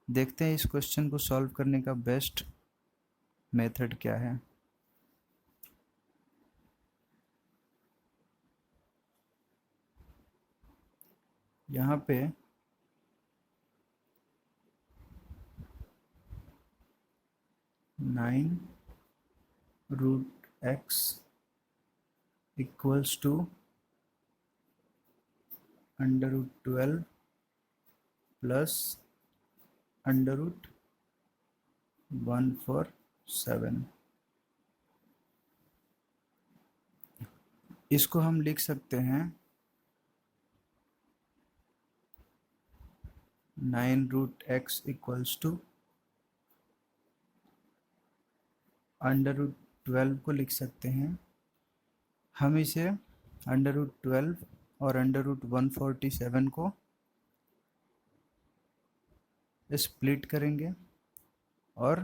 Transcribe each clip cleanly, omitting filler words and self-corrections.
देखते हैं इस क्वेश्चन को सॉल्व करने का बेस्ट मेथड क्या है। यहाँ पे 9√x इक्वल्स टू √12 प्लस √147। इसको हम लिख सकते हैं 9√x इक्वल्स टू √12 को लिख सकते हैं। हम इसे √12 और √147 को स्प्लिट करेंगे और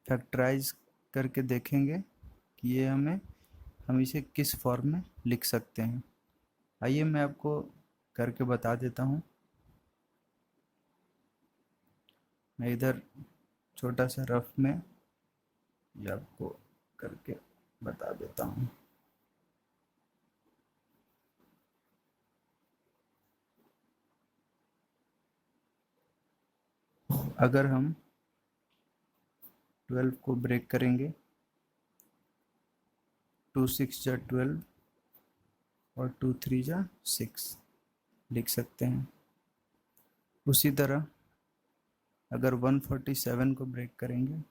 फैक्टराइज करके देखेंगे कि ये हम इसे किस फॉर्म में लिख सकते हैं। आइए मैं आपको करके बता देता हूँ। मैं इधर छोटा सा रफ में ये आपको करके बता देता हूँ। अगर हम 12 को ब्रेक करेंगे 2 6 जा 12 और 2 3 जा 6 लिख सकते हैं। उसी तरह अगर 147 को ब्रेक करेंगे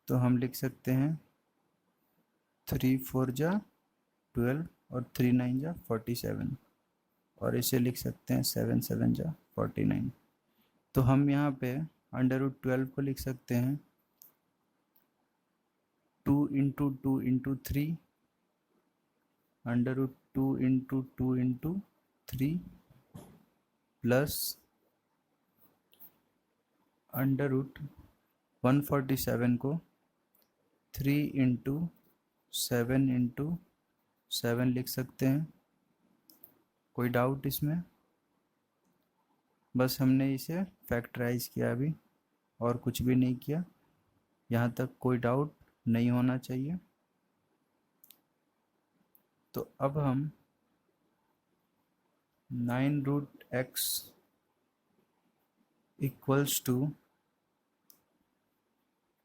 तो हम लिख सकते हैं 3 4 जा 12 और 3 9 जा 47 और इसे लिख सकते हैं 7 7 जा 49। तो हम यहाँ पे √12 को लिख सकते हैं 2 into 2 into 3 √2 into 2 into 3 plus √147 को 3 इंटू 7 इंटू 7 लिख सकते हैं। कोई डाउट इसमें? बस हमने इसे फैक्टराइज किया अभी और कुछ भी नहीं किया। यहाँ तक कोई डाउट नहीं होना चाहिए। तो अब हम 9√x इक्वल्स टू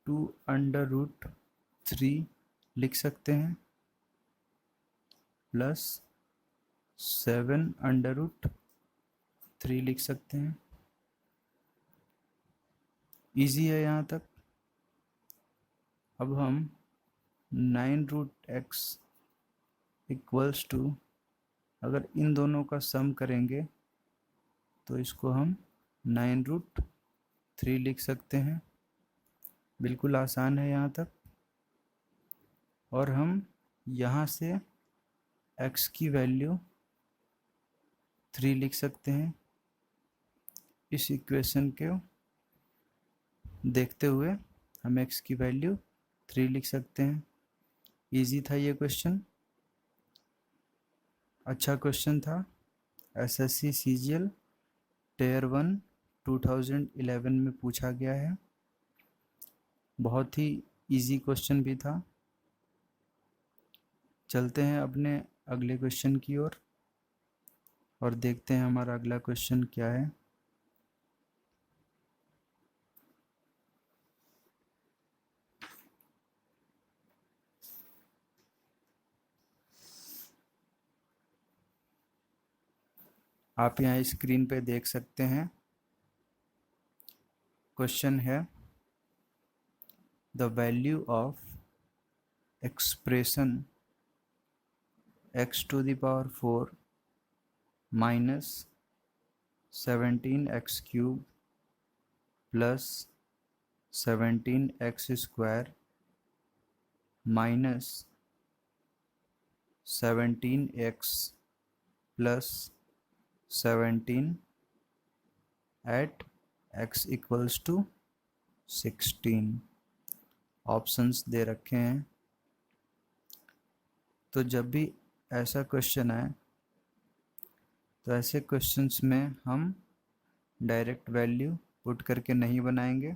2√3 लिख सकते हैं प्लस 7√3 लिख सकते हैं। इजी है यहाँ तक। अब हम 9√x इक्वल्स टू अगर इन दोनों का सम करेंगे तो इसको हम 9√3 लिख सकते हैं। बिल्कुल आसान है यहाँ तक। और हम यहाँ से x की वैल्यू 3 लिख सकते हैं। इस इक्वेशन को देखते हुए हम x की वैल्यू 3 लिख सकते हैं। इजी था ये क्वेश्चन, अच्छा क्वेश्चन था। एसएससी सीजीएल टियर 1 2011 में पूछा गया है। बहुत ही इजी क्वेश्चन भी था। चलते हैं अपने अगले क्वेश्चन की ओर और देखते हैं हमारा अगला क्वेश्चन क्या है। आप यहाँ स्क्रीन पे देख सकते हैं। क्वेश्चन है the value of expression x to the power 4 minus 17x cube plus 17x square minus 17x plus 17 at x equals to 16 options दे रखे हैं। तो जब भी ऐसा क्वेश्चन आए तो ऐसे क्वेश्चंस में हम डायरेक्ट वैल्यू पुट करके नहीं बनाएंगे,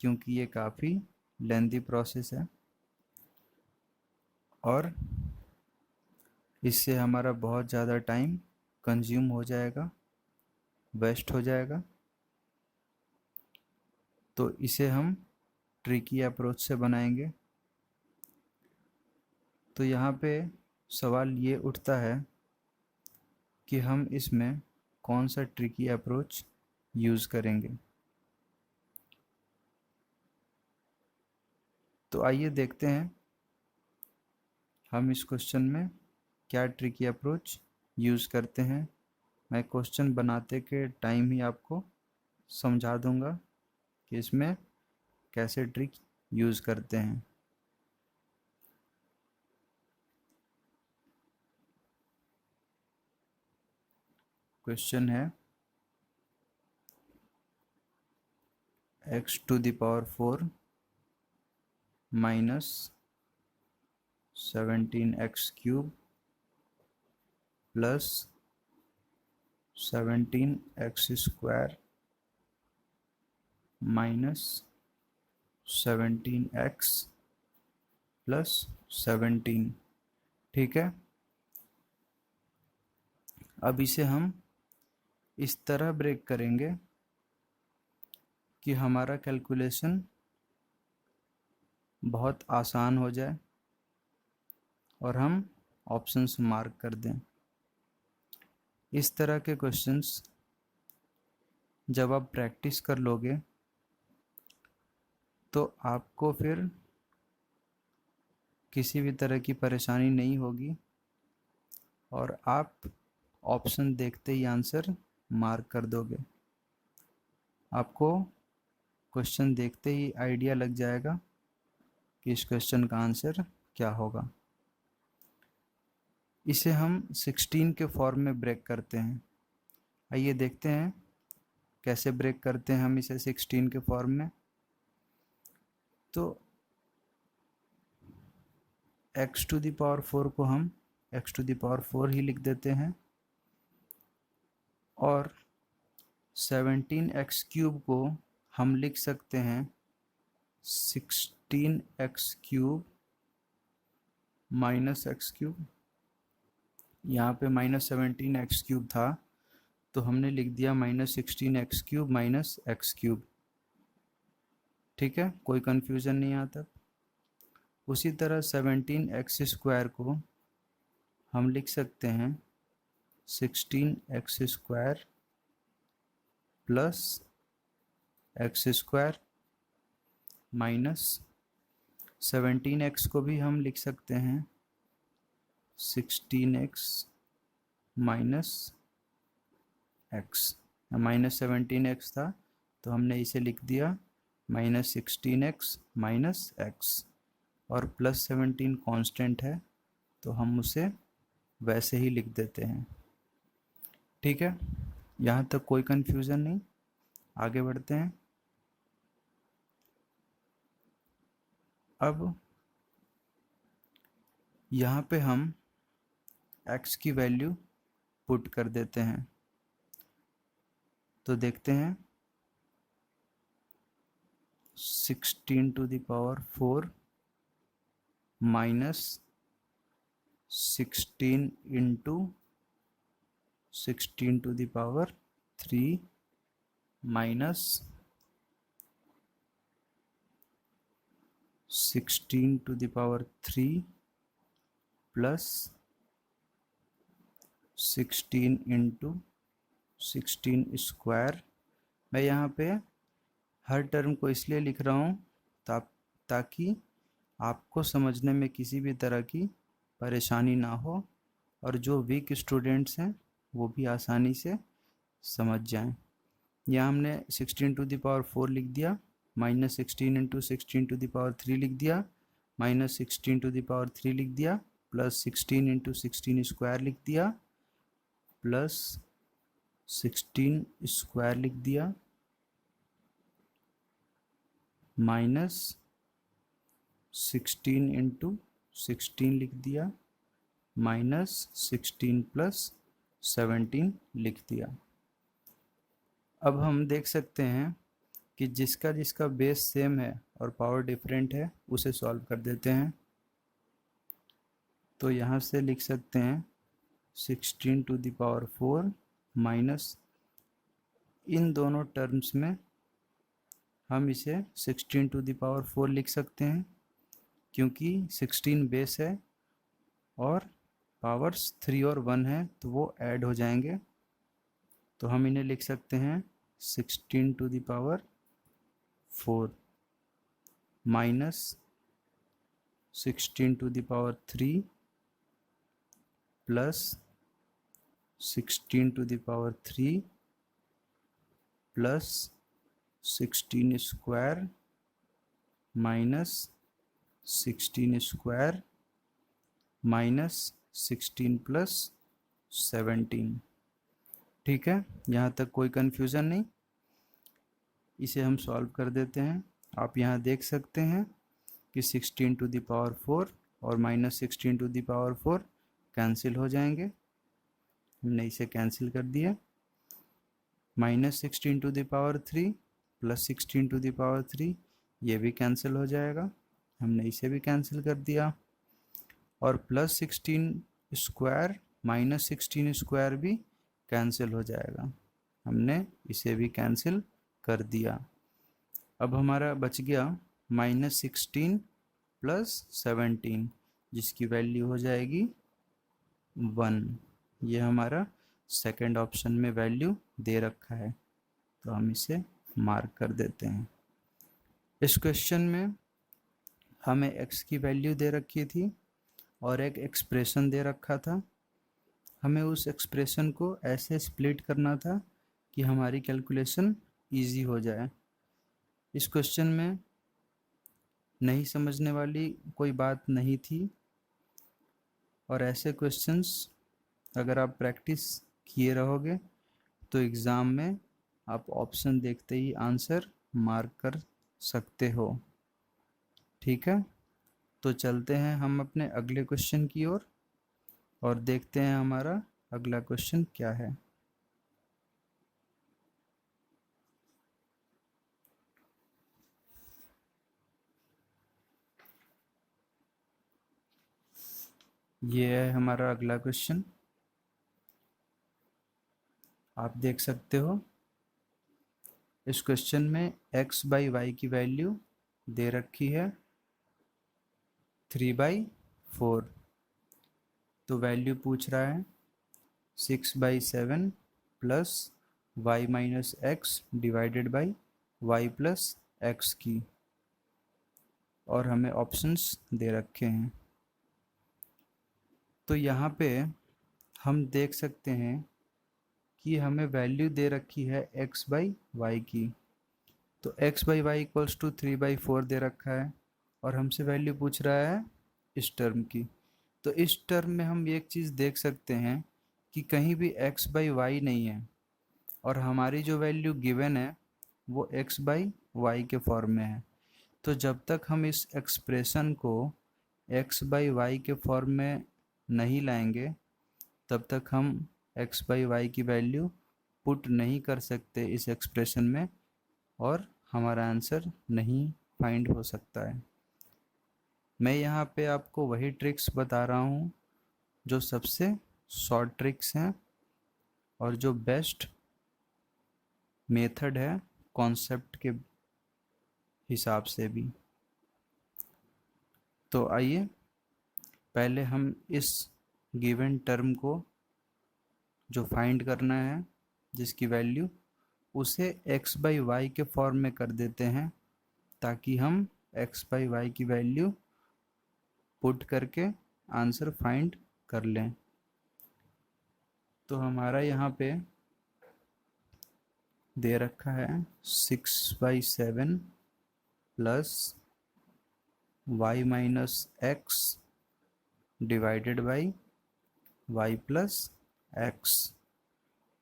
क्योंकि ये काफ़ी लेंथी प्रोसेस है और इससे हमारा बहुत ज़्यादा टाइम कंज्यूम हो जाएगा, वेस्ट हो जाएगा। तो इसे हम ट्रिकी अप्रोच से बनाएंगे। तो यहाँ पे सवाल ये उठता है कि हम इसमें कौन सा ट्रिकी अप्रोच यूज़ करेंगे। तो आइए देखते हैं हम इस क्वेश्चन में क्या ट्रिकी अप्रोच यूज़ करते हैं। मैं क्वेश्चन बनाते के टाइम ही आपको समझा दूंगा कि इसमें कैसे ट्रिक यूज़ करते हैं। क्वेश्चन है x to the power 4 minus 17x cube plus 17x square minus 17x plus 17। ठीक है, अब इसे हम इस तरह ब्रेक करेंगे कि हमारा कैलकुलेशन बहुत आसान हो जाए और हम ऑप्शंस मार्क कर दें। इस तरह के क्वेश्चंस जब आप प्रैक्टिस कर लोगे तो आपको फिर किसी भी तरह की परेशानी नहीं होगी और आप ऑप्शन देखते ही आंसर मार्क कर दोगे। आपको क्वेश्चन देखते ही आइडिया लग जाएगा कि इस क्वेश्चन का आंसर क्या होगा। इसे हम 16 के फॉर्म में ब्रेक करते हैं। आइए देखते हैं कैसे ब्रेक करते हैं हम इसे 16 के फॉर्म में। तो x to the power 4 को हम x to the power 4 ही लिख देते हैं और 17x क्यूब को हम लिख सकते हैं 16x cube minus x cube. यहाँ पे माइनस 17x क्यूब था तो हमने लिख दिया minus 16x cube minus x cube. ठीक है, कोई कन्फ्यूज़न नहीं आता। उसी तरह 17x स्क्वायर को हम लिख सकते हैं 16x square plus x square minus 17x को भी हम लिख सकते हैं 16x minus x. Minus 17x था तो हमने इसे लिख दिया माइनस 16x माइनस एक्स और प्लस 17 कांस्टेंट है तो हम उसे वैसे ही लिख देते हैं। ठीक है, यहाँ तक कोई कन्फ्यूज़न नहीं। आगे बढ़ते हैं। अब यहाँ पे हम x की वैल्यू पुट कर देते हैं। तो देखते हैं 16 to the power 4 minus 16 into 16 to the power 3 minus 16 to the power 3 plus 16 into 16 square. मैं यहाँ पे हर टर्म को इसलिए लिख रहा हूँ ताकि आपको समझने में किसी भी तरह की परेशानी ना हो और जो वीक स्टूडेंट्स हैं वो भी आसानी से समझ जाएं। यहाँ हमने 16 टू द पावर 4 लिख दिया, minus 16 into 16 to the power 3 लिख दिया, माइनस 16 टू द पावर 3 लिख दिया, प्लस 16 इंटू 16 स्क्वायर लिख दिया, प्लस 16 स्क्वायर लिख दिया, माइनस 16 इंटू 16 लिख दिया, माइनस 16 प्लस 17 लिख दिया। अब हम देख सकते हैं कि जिसका जिसका बेस सेम है और पावर डिफरेंट है उसे सॉल्व कर देते हैं। तो यहाँ से लिख सकते हैं 16⁴ माइनस, इन दोनों टर्म्स में हम इसे 16⁴ लिख सकते हैं क्योंकि 16 बेस है और पावर्स 3 और 1 है तो वो ऐड हो जाएंगे। तो हम इन्हें लिख सकते हैं 16⁴ minus 16⁵ plus 16⁵ plus 16² minus 16² minus 16 plus 17। ठीक है, यहाँ तक कोई कन्फ्यूज़न नहीं। इसे हम सॉल्व कर देते हैं। आप यहाँ देख सकते हैं कि 16⁴ और माइनस 16⁴ कैंसिल हो जाएंगे। हमने इसे कैंसिल कर दिया। माइनस 16⁵ प्लस 16⁵ ये भी कैंसिल हो जाएगा, हमने इसे भी कैंसिल कर दिया। और प्लस 16² माइनस 16² भी कैंसिल हो जाएगा, हमने इसे भी कैंसिल कर दिया। अब हमारा बच गया -16 प्लस 17 जिसकी वैल्यू हो जाएगी 1। ये हमारा सेकंड ऑप्शन में वैल्यू दे रखा है तो हम इसे मार्क कर देते हैं। इस क्वेश्चन में हमें x की वैल्यू दे रखी थी और एक एक्सप्रेशन दे रखा था। हमें उस एक्सप्रेशन को ऐसे स्प्लिट करना था कि हमारी कैलकुलेशन इजी हो जाए। इस क्वेश्चन में नहीं समझने वाली कोई बात नहीं थी और ऐसे क्वेश्चंस अगर आप प्रैक्टिस किए रहोगे तो एग्ज़ाम में आप ऑप्शन देखते ही आंसर मार्क कर सकते हो। ठीक है, तो चलते हैं हम अपने अगले क्वेश्चन की ओर और देखते हैं हमारा अगला क्वेश्चन क्या है। ये है हमारा अगला क्वेश्चन। आप देख सकते हो इस क्वेश्चन में x/y की वैल्यू दे रखी है 3/4। तो वैल्यू पूछ रहा है 6/7 plus y minus x divided by y plus x की, और हमें ऑप्शंस दे रखे हैं। तो यहाँ पे हम देख सकते हैं कि हमें वैल्यू दे रखी है x/y की। तो x/y इक्वल्स टू 3/4 दे रखा है और हमसे वैल्यू पूछ रहा है इस टर्म की। तो इस टर्म में हम एक चीज़ देख सकते हैं कि कहीं भी x/y नहीं है और हमारी जो वैल्यू गिवन है वो x/y के फॉर्म में है। तो जब तक हम इस एक्सप्रेशन को x/y के फॉर्म में नहीं लाएंगे तब तक हम x/y की वैल्यू पुट नहीं कर सकते इस एक्सप्रेशन में और हमारा आंसर नहीं फाइंड हो सकता है। मैं यहाँ पे आपको वही ट्रिक्स बता रहा हूँ जो सबसे शॉर्ट ट्रिक्स हैं और जो बेस्ट मेथड है कॉन्सेप्ट के हिसाब से भी। तो आइए पहले हम इस गिवन टर्म को जो फाइंड करना है जिसकी वैल्यू उसे x/y के फॉर्म में कर देते हैं ताकि हम x/y की वैल्यू पुट करके आंसर फाइंड कर लें। तो हमारा यहाँ पे दे रखा है 6/7 plus y minus x divided by y plus x.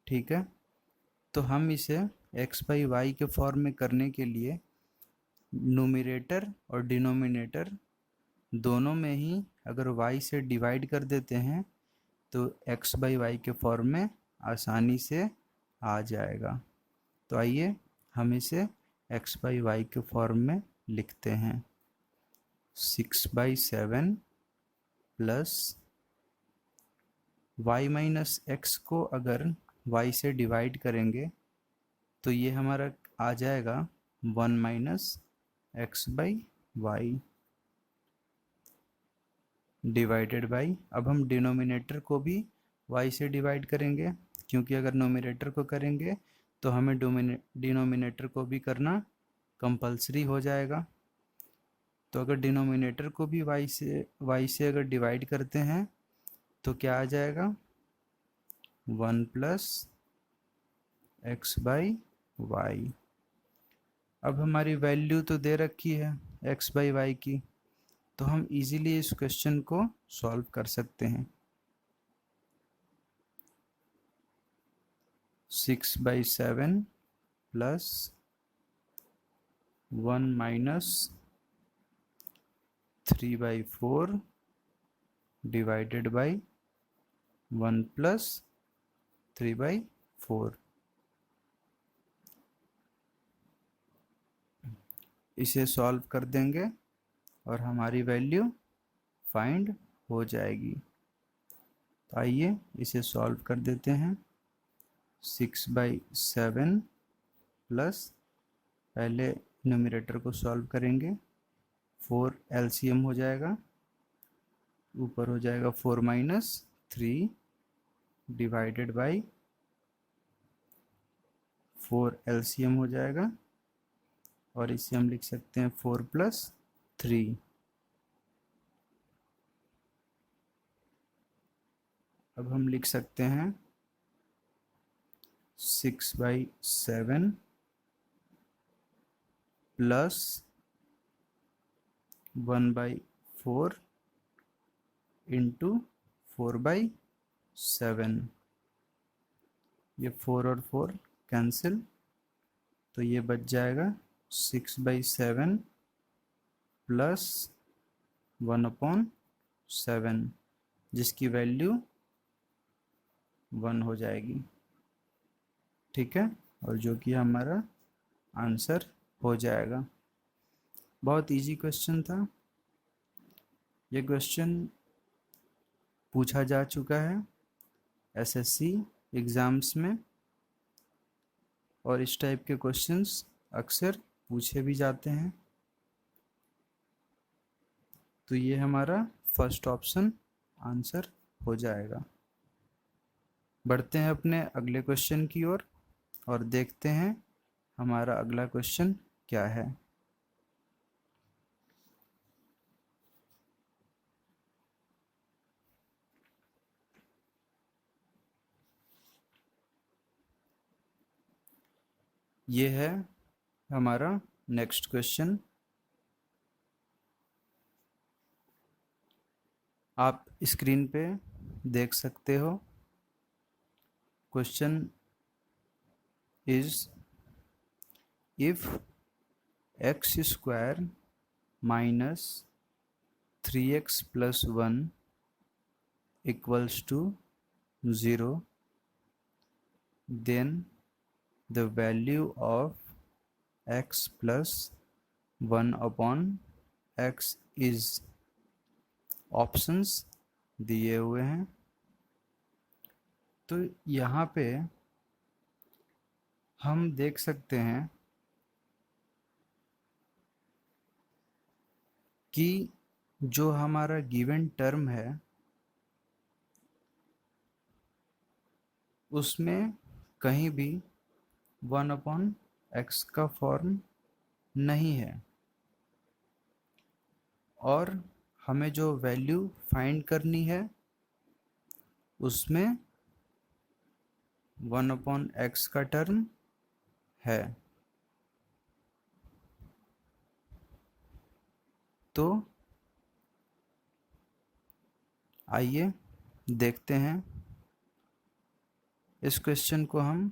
ठीक है, तो हम इसे x/y के फॉर्म में करने के लिए न्यूमरेटर और डिनोमिनेटर दोनों में ही अगर y से डिवाइड कर देते हैं तो x/y के फॉर्म में आसानी से आ जाएगा। तो आइए हम इसे x/y के फॉर्म में लिखते हैं। 6/7 प्लस y माइनस एक्स को अगर y से डिवाइड करेंगे तो ये हमारा आ जाएगा 1 माइनस x/y डिवाइडेड बाई, अब हम डिनोमिनेटर को भी y से डिवाइड करेंगे, क्योंकि अगर नोमिनेटर को करेंगे तो हमें डिनोमिनेटर को भी करना कंपलसरी हो जाएगा। तो अगर डिनोमिनेटर को भी y से अगर डिवाइड करते हैं तो क्या आ जाएगा 1 प्लस x/y। अब हमारी वैल्यू तो दे रखी है x/y की, तो हम इजीली इस क्वेश्चन को सॉल्व कर सकते हैं। 6/7 plus 1 minus 3/4 divided by 1 plus 3/4। इसे सॉल्व कर देंगे और हमारी वैल्यू फाइंड हो जाएगी। तो आइए इसे सॉल्व कर देते हैं। 6/7 प्लस, पहले न्यूमरेटर को सॉल्व करेंगे, 4 एलसीएम हो जाएगा, ऊपर हो जाएगा 4 माइनस 3 डिवाइडेड बाई 4 एलसीएम हो जाएगा, और इसे हम लिख सकते हैं 4 प्लस 3। अब हम लिख सकते हैं 6/7 प्लस 1/4 इंटू 4/7। ये 4 और 4 कैंसिल, तो ये बच जाएगा 6/7 प्लस 1/7, जिसकी वैल्यू 1 हो जाएगी। ठीक है, और जो कि हमारा आंसर हो जाएगा। बहुत इजी क्वेश्चन था। ये क्वेश्चन पूछा जा चुका है एसएससी एग्ज़ाम्स में, और इस टाइप के क्वेश्चंस अक्सर पूछे भी जाते हैं। तो ये हमारा फर्स्ट ऑप्शन आंसर हो जाएगा। बढ़ते हैं अपने अगले क्वेश्चन की ओर और देखते हैं हमारा अगला क्वेश्चन क्या है। ये है हमारा नेक्स्ट क्वेश्चन। आप स्क्रीन पे देख सकते हो। Question is if x square minus 3x plus 1 equals to 0, then the value of x plus 1 upon x is, options दिए हुए हैं। तो यहाँ पे हम देख सकते हैं कि जो हमारा गिवन टर्म है उसमें कहीं भी 1/x का फॉर्म नहीं है, और हमें जो वैल्यू फाइंड करनी है उसमें 1/x का टर्म है। तो आइए देखते हैं इस क्वेश्चन को हम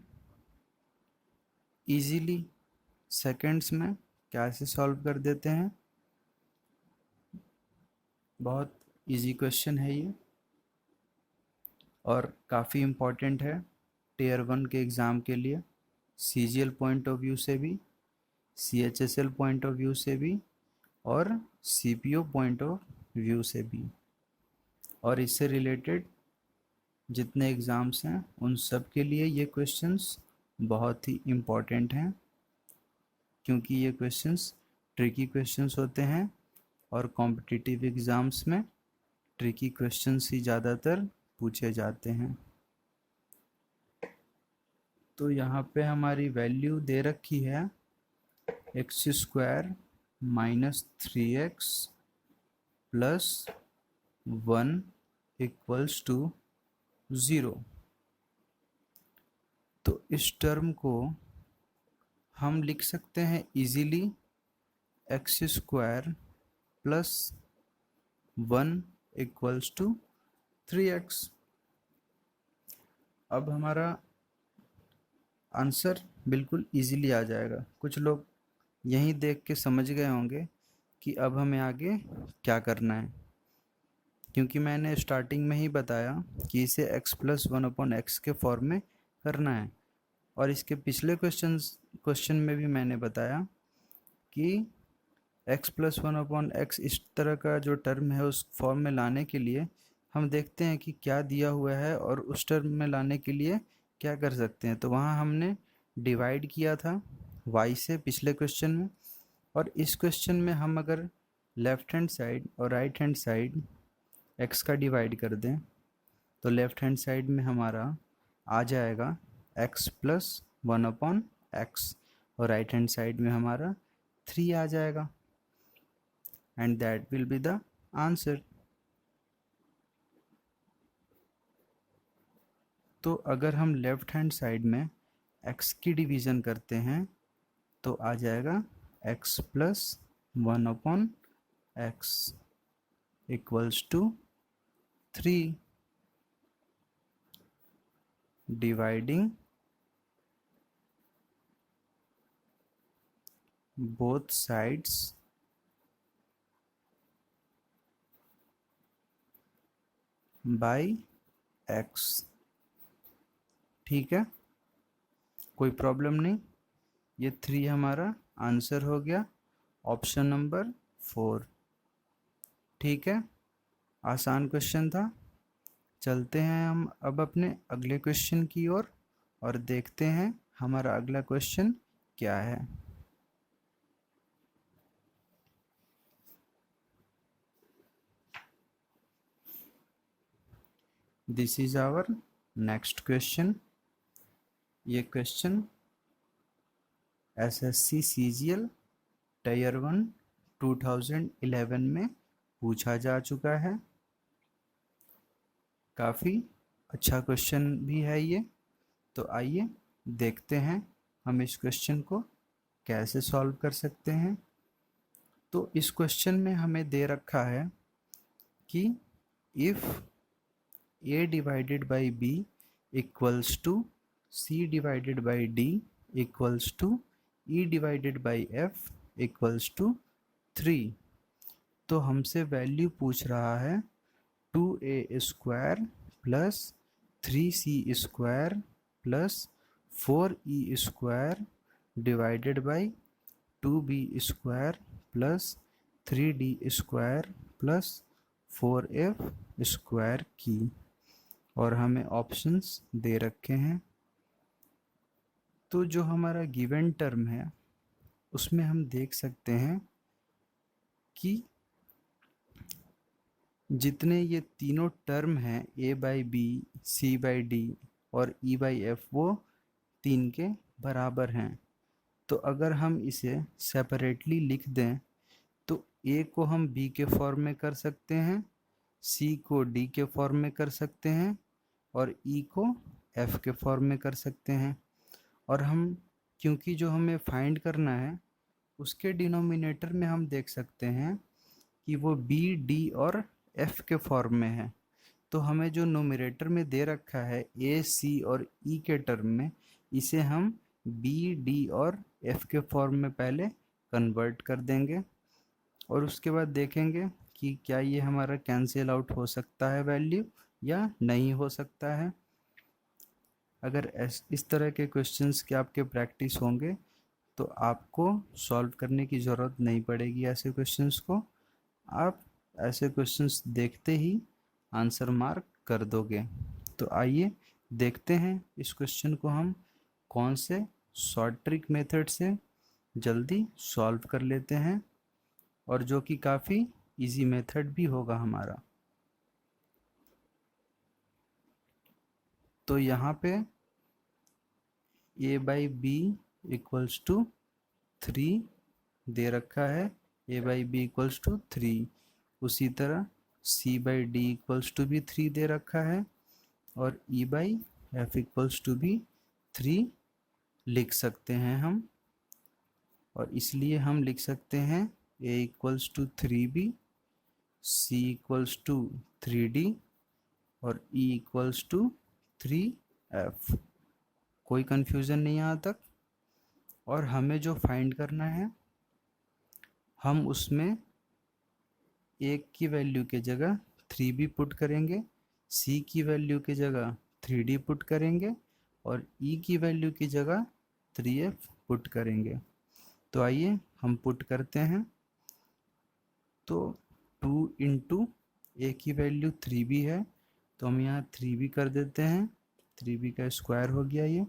इजीली सेकंड्स में कैसे सॉल्व कर देते हैं। बहुत इजी क्वेश्चन है ये, और काफ़ी इम्पोर्टेंट है टियर 1 के एग्ज़ाम के लिए। CGL पॉइंट ऑफ व्यू से भी, CHSL पॉइंट ऑफ व्यू से भी और CPO पॉइंट ऑफ व्यू से भी। और इससे रिलेटेड जितने एग्ज़ाम्स हैं उन सब के लिए ये क्वेश्चंस बहुत ही इम्पॉर्टेंट हैं, क्योंकि ये क्वेश्चंस ट्रिकी क्वेश्चंस होते हैं और कॉम्पिटिटिव एग्ज़ाम्स में ट्रिकी क्वेश्चंस ही ज़्यादातर पूछे जाते हैं। तो यहाँ पे हमारी वैल्यू दे रखी है x² minus 3x plus 1 equals to 0। तो इस टर्म को हम लिख सकते हैं easily x² plus 1 equals to 3x। अब हमारा आंसर बिल्कुल इजीली आ जाएगा। कुछ लोग यहीं देख के समझ गए होंगे कि अब हमें आगे क्या करना है, क्योंकि मैंने स्टार्टिंग में ही बताया कि इसे x प्लस 1/x के फॉर्म में करना है। और इसके पिछले क्वेश्चन में भी मैंने बताया कि x प्लस 1/x इस तरह का जो टर्म है उस फॉर्म में लाने के लिए हम देखते हैं कि क्या दिया हुआ है और उस टर्म में लाने के लिए क्या कर सकते हैं। तो वहाँ हमने डिवाइड किया था y से पिछले क्वेश्चन में, और इस क्वेश्चन में हम अगर लेफ़्ट हैंड साइड और राइट हैंड साइड x का डिवाइड कर दें तो लेफ़्ट हैंड साइड में हमारा आ जाएगा x प्लस 1/x और राइट हैंड साइड में हमारा 3 आ जाएगा, and that will be the answer. तो अगर हम लेफ़्ट हैंड साइड में x की डिवीज़न करते हैं तो आ जाएगा x plus 1/x equals to 3, dividing both sides by x। ठीक है, कोई प्रॉब्लम नहीं। ये 3 हमारा आंसर हो गया, ऑप्शन नंबर 4। ठीक है, आसान क्वेश्चन था। चलते हैं हम अब अपने अगले क्वेश्चन की ओर और देखते हैं हमारा अगला क्वेश्चन क्या है। This is our next question. ये क्वेश्चन SSC CGL टायर 1 2011 में पूछा जा चुका है। काफ़ी अच्छा क्वेश्चन भी है ये। तो आइए देखते हैं हम इस क्वेश्चन को कैसे सॉल्व कर सकते हैं। तो इस क्वेश्चन में हमें दे रखा है कि if a divided by b equals to c divided by d equals to e divided by f equals to 3। तो हमसे वैल्यू पूछ रहा है 2a² plus 3c² plus 4e² divided by 2b² plus 3d² plus 4f² की, और हमें options दे रखे हैं। तो जो हमारा गिवन टर्म है उसमें हम देख सकते हैं कि जितने ये तीनों टर्म हैं a/b, c/d और e/f वो 3 के बराबर हैं। तो अगर हम इसे सेपरेटली लिख दें तो a को हम b के फॉर्म में कर सकते हैं, c को d के फॉर्म में कर सकते हैं और e को f के फॉर्म में कर सकते हैं। और हम क्योंकि जो हमें फाइंड करना है उसके डिनोमिनेटर में हम देख सकते हैं कि वो b, d और f के फॉर्म में है। तो हमें जो नोमिनेटर में दे रखा है a, c और e के टर्म में, इसे हम b, d और f के फॉर्म में पहले कन्वर्ट कर देंगे और उसके बाद देखेंगे कि क्या ये हमारा कैंसिल आउट हो सकता है वैल्यू या नहीं हो सकता है। अगर इस तरह के क्वेश्चंस के आपके प्रैक्टिस होंगे तो आपको सॉल्व करने की ज़रूरत नहीं पड़ेगी ऐसे क्वेश्चंस को। आप ऐसे क्वेश्चंस देखते ही आंसर मार्क कर दोगे। तो आइए देखते हैं इस क्वेश्चन को हम कौन से शॉर्ट ट्रिक मेथड से जल्दी सॉल्व कर लेते हैं, और जो कि काफ़ी इजी मेथड भी होगा हमारा। तो यहाँ पे a/b इक्वल्स टू 3 दे रखा है, a/b इक्वल्स टू 3। उसी तरह c/d इक्वल्स टू भी 3 दे रखा है, और e/f इक्वल्स टू भी 3 लिख सकते हैं हम। और इसलिए हम लिख सकते हैं a equals to 3b, c equals to 3d और e इक्वल्स टू 3f। कोई कंफ्यूजन नहीं यहाँ तक। और हमें जो फाइंड करना है, हम उसमें एक की वैल्यू के जगह 3b पुट करेंगे, c की वैल्यू की जगह 3d पुट करेंगे और e की वैल्यू की जगह 3f पुट करेंगे। तो आइए हम पुट करते हैं। तो 2 इंटू ए की वैल्यू 3b है, तो हम यहाँ 3b कर देते हैं, 3b का स्क्वायर हो गया ये,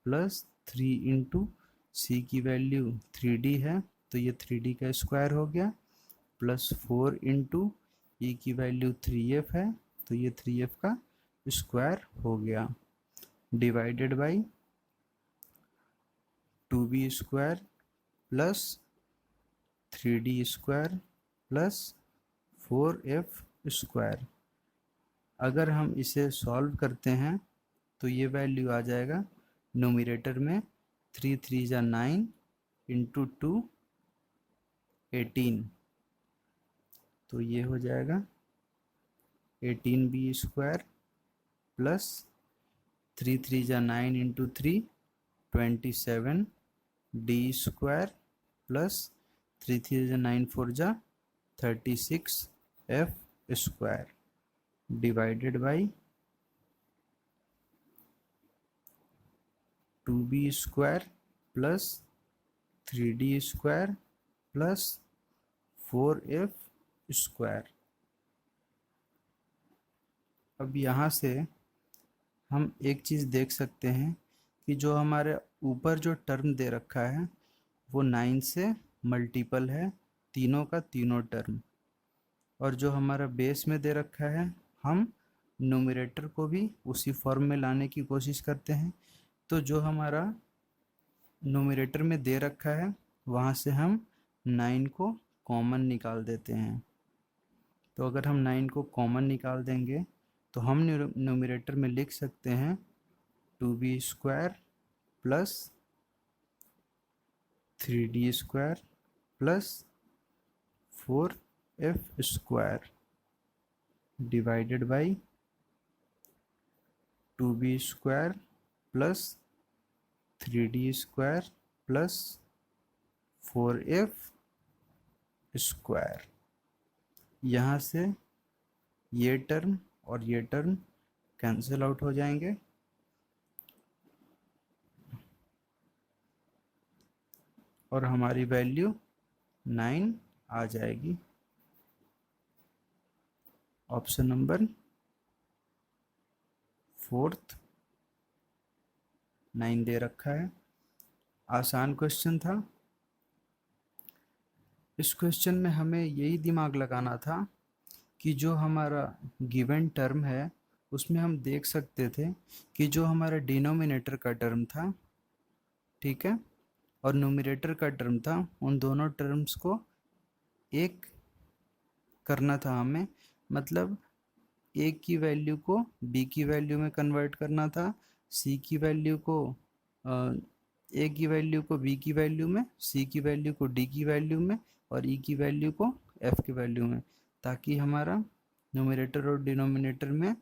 प्लस 3 इंटू सी की वैल्यू 3d है, तो ये 3d का स्क्वायर हो गया, प्लस 4 इंटू ई की वैल्यू 3f है, तो ये 3f का स्क्वायर हो गया, divided by 2b square plus 3d square plus 4f square. अगर हम इसे सॉल्व करते हैं तो ये वैल्यू आ जाएगा न्यूमरेटर में 3 3 जा 9 इंटू 2 18, तो ये हो जाएगा 18b स्क्वायर प्लस 3 3 जा 9 इंटू 3 27 d स्क्वायर प्लस 3 3 जा 9 4 जा 36 f square, divided by 2b square plus 3d square plus 4f square. अब यहाँ से हम एक चीज़ देख सकते हैं कि जो हमारे ऊपर जो टर्म दे रखा है वो 9 से मल्टीपल है, तीनों का तीनों टर्म। और जो हमारा बेस में दे रखा है, हम न्यूमरेटर को भी उसी फॉर्म में लाने की कोशिश करते हैं। तो जो हमारा न्यूमरेटर में दे रखा है वहाँ से हम 9 को कॉमन निकाल देते हैं। तो अगर हम 9 को कॉमन निकाल देंगे तो हम न्यूमरेटर में लिख सकते हैं 2b square plus 3d square plus 4f square, divided by 2b square plus 3d square plus 4f square. यहाँ से ये टर्म और ये टर्म कैंसिल आउट हो जाएंगे, और हमारी वैल्यू 9 आ जाएगी। ऑप्शन नंबर 4 9 दे रखा है। आसान क्वेश्चन था। इस क्वेश्चन में हमें यही दिमाग लगाना था कि जो हमारा गिवन टर्म है उसमें हम देख सकते थे कि जो हमारा डिनोमिनेटर का टर्म था, ठीक है, और न्यूमरेटर का टर्म था, उन दोनों टर्म्स को एक करना था हमें। मतलब ए की वैल्यू को बी की वैल्यू में कन्वर्ट करना था, सी की वैल्यू को ए की वैल्यू को बी की वैल्यू में, सी की वैल्यू को डी की वैल्यू में और ई की वैल्यू को एफ की वैल्यू में, ताकि हमारा न्यूमरेटर और डिनोमिनेटर में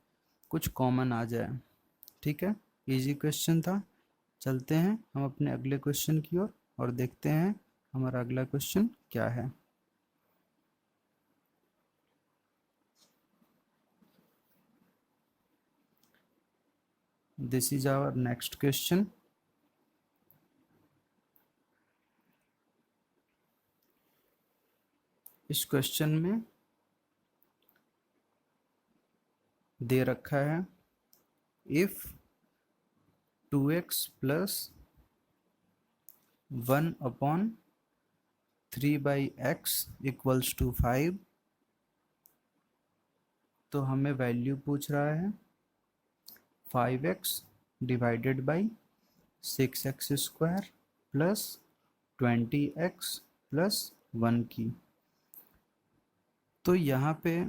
कुछ कॉमन आ जाए। ठीक है, इजी क्वेश्चन था। चलते हैं हम अपने अगले क्वेश्चन की ओर और देखते हैं हमारा अगला क्वेश्चन क्या है। This is our next question. इस क्वेश्चन में दे रखा है if 2x plus 1/3/x equals to 5, तो हमें वैल्यू पूछ रहा है 5x divided by 6x² plus 20x plus 1 की। तो यहाँ पे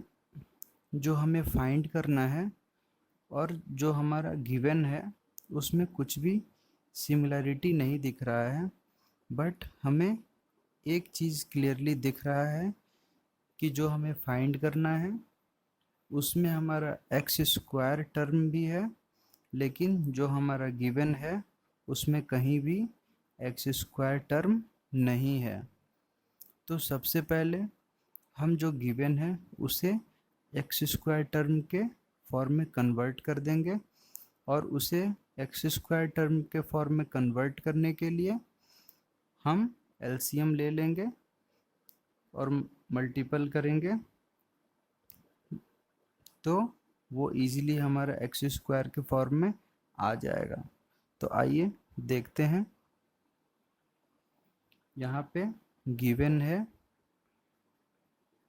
जो हमें फाइंड करना है और जो हमारा गिवन है उसमें कुछ भी सिमिलरिटी नहीं दिख रहा है, बट हमें एक चीज़ क्लियरली दिख रहा है कि जो हमें फाइंड करना है उसमें हमारा x² टर्म भी है, लेकिन जो हमारा गिवन है उसमें कहीं भी x² टर्म नहीं है। तो सबसे पहले हम जो गिवन है उसे x² टर्म के फॉर्म में कन्वर्ट कर देंगे, और उसे x² टर्म के फॉर्म में कन्वर्ट करने के लिए हम एलसीएम ले लेंगे और मल्टीपल करेंगे, तो वो इजीली हमारा x² के फॉर्म में आ जाएगा। तो आइए देखते हैं। यहाँ पे गिवन है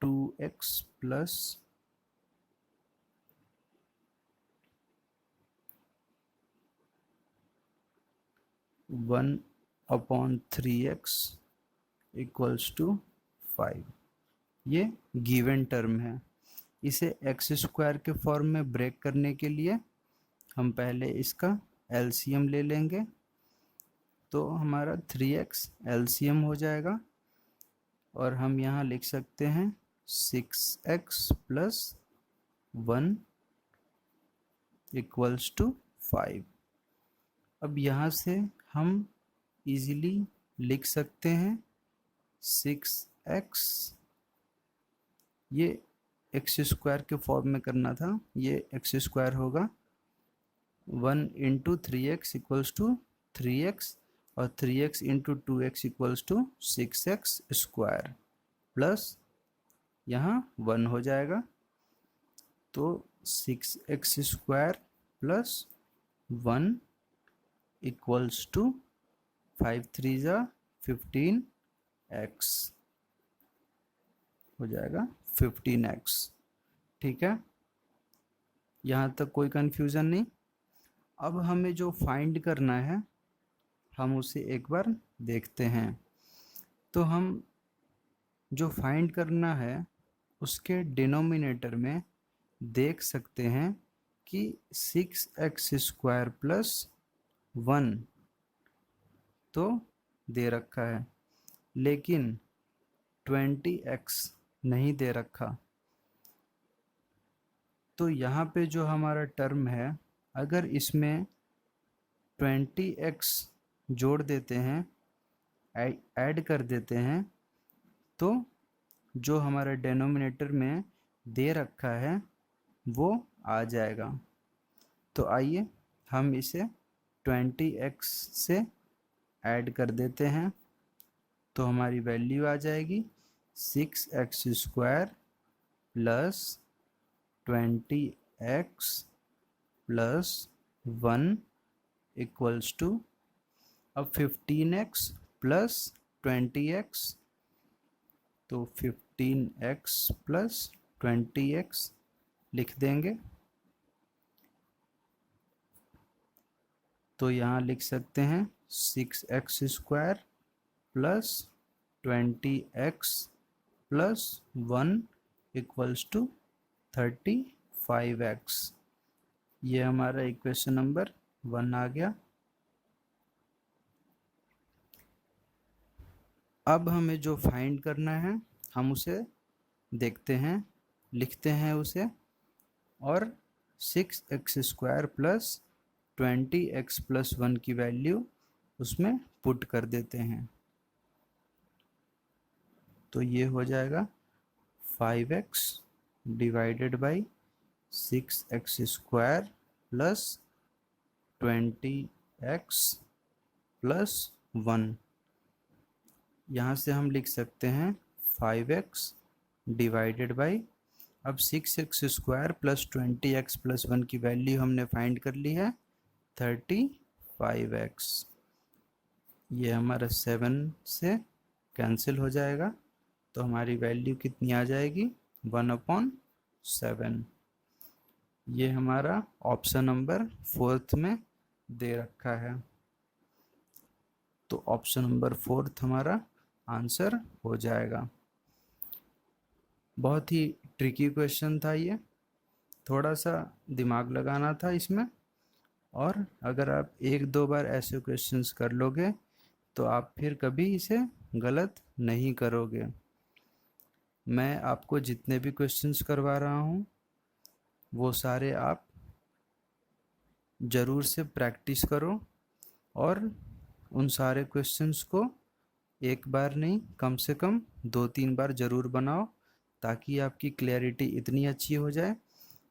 2x plus 1/3x equals to 5, ये गिवन टर्म है। इसे x² के फॉर्म में ब्रेक करने के लिए हम पहले इसका एलसीएम ले लेंगे, तो हमारा 3x एलसीएम हो जाएगा, और हम यहाँ लिख सकते हैं 6x प्लस 1 इक्वल्स टू 5। अब यहाँ से हम इजीली लिख सकते हैं 6x, ये x² के फॉर्म में करना था, ये x² होगा 1 into 3x equals to 3x, और 3x into 2x equals to 6x² plus यहाँ 1 हो जाएगा, तो 6x² प्लस 1 इक्वल्स टू 5 3 जा 15x हो जाएगा 15x। ठीक है, यहाँ तक कोई कंफ्यूजन नहीं। अब हमें जो फाइंड करना है हम उसे एक बार देखते हैं। तो हम जो फाइंड करना है उसके डिनोमिनेटर में देख सकते हैं कि 6x² प्लस 1 तो दे रखा है, लेकिन 20x नहीं दे रखा। तो यहाँ पे जो हमारा टर्म है, अगर इसमें 20x जोड़ देते हैं, ऐड कर देते हैं, तो जो हमारा डिनोमिनेटर में दे रखा है वो आ जाएगा। तो आइए हम इसे 20x से ऐड कर देते हैं, तो हमारी वैल्यू आ जाएगी 6x² plus 20x plus 1 equals to, अब 15x प्लस 20x, तो 15x प्लस 20x लिख देंगे। तो यहाँ लिख सकते हैं 6x² plus 20x plus 1 equals to 35x। ये हमारा इक्वेशन नंबर 1 आ गया। अब हमें जो फाइंड करना है हम उसे देखते हैं, लिखते हैं उसे, और 6x² प्लस 20x प्लस 1 की वैल्यू उसमें पुट कर देते हैं, तो ये हो जाएगा 5x divided by 6x² plus 20x plus 1। यहाँ से हम लिख सकते हैं 5x डिवाइडेड बाई, अब 6x square plus 20x plus 1 की वैल्यू हमने फाइंड कर ली है 35x। ये हमारा 7 से कैंसिल हो जाएगा, तो हमारी वैल्यू कितनी आ जाएगी 1/7। ये हमारा ऑप्शन नंबर 4 में दे रखा है, तो ऑप्शन नंबर 4 हमारा आंसर हो जाएगा। बहुत ही ट्रिकी क्वेश्चन था ये, थोड़ा सा दिमाग लगाना था इसमें, और अगर आप 1-2 बार ऐसे क्वेश्चंस कर लोगे तो आप फिर कभी इसे गलत नहीं करोगे। मैं आपको जितने भी क्वेश्चंस करवा रहा हूँ वो सारे आप ज़रूर से प्रैक्टिस करो, और उन सारे क्वेश्चंस को एक बार नहीं कम से कम 2-3 बार ज़रूर बनाओ, ताकि आपकी क्लैरिटी इतनी अच्छी हो जाए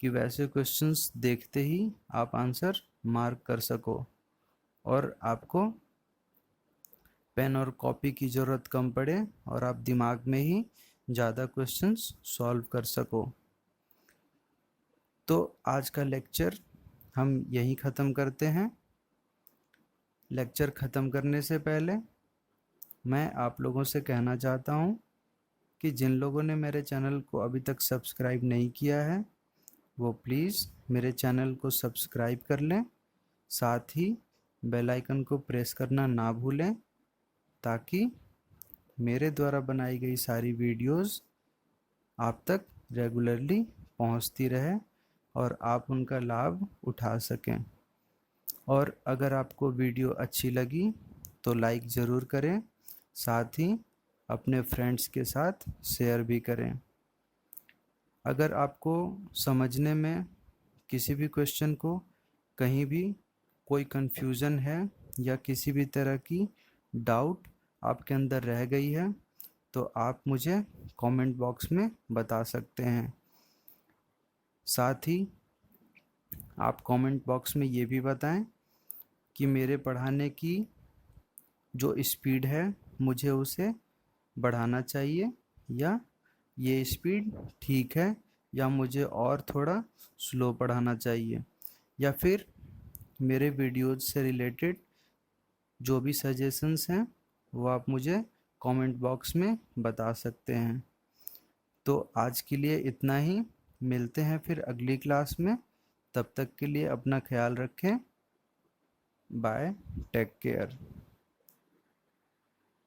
कि वैसे क्वेश्चंस देखते ही आप आंसर मार्क कर सको, और आपको पेन और कॉपी की ज़रूरत कम पड़े और आप दिमाग में ही ज़्यादा क्वेश्चंस सॉल्व कर सको। तो आज का लेक्चर हम यहीं ख़त्म करते हैं। लेक्चर ख़त्म करने से पहले मैं आप लोगों से कहना चाहता हूँ कि जिन लोगों ने मेरे चैनल को अभी तक सब्सक्राइब नहीं किया है वो प्लीज़ मेरे चैनल को सब्सक्राइब कर लें, साथ ही बेल आइकन को प्रेस करना ना भूलें, ताकि मेरे द्वारा बनाई गई सारी वीडियोस आप तक रेगुलरली पहुंचती रहे और आप उनका लाभ उठा सकें। और अगर आपको वीडियो अच्छी लगी तो लाइक ज़रूर करें, साथ ही अपने फ्रेंड्स के साथ शेयर भी करें। अगर आपको समझने में किसी भी क्वेश्चन को कहीं भी कोई कंफ्यूजन है या किसी भी तरह की डाउट आपके अंदर रह गई है तो आप मुझे कमेंट बॉक्स में बता सकते हैं। साथ ही आप कमेंट बॉक्स में ये भी बताएं कि मेरे पढ़ाने की जो स्पीड है मुझे उसे बढ़ाना चाहिए, या ये स्पीड ठीक है, या मुझे और थोड़ा स्लो पढ़ाना चाहिए, या फिर मेरे वीडियोज से रिलेटेड जो भी सजेशंस हैं वो आप मुझे कमेंट बॉक्स में बता सकते हैं। तो आज के लिए इतना ही, मिलते हैं फिर अगली क्लास में। तब तक के लिए अपना ख्याल रखें। Bye, take care.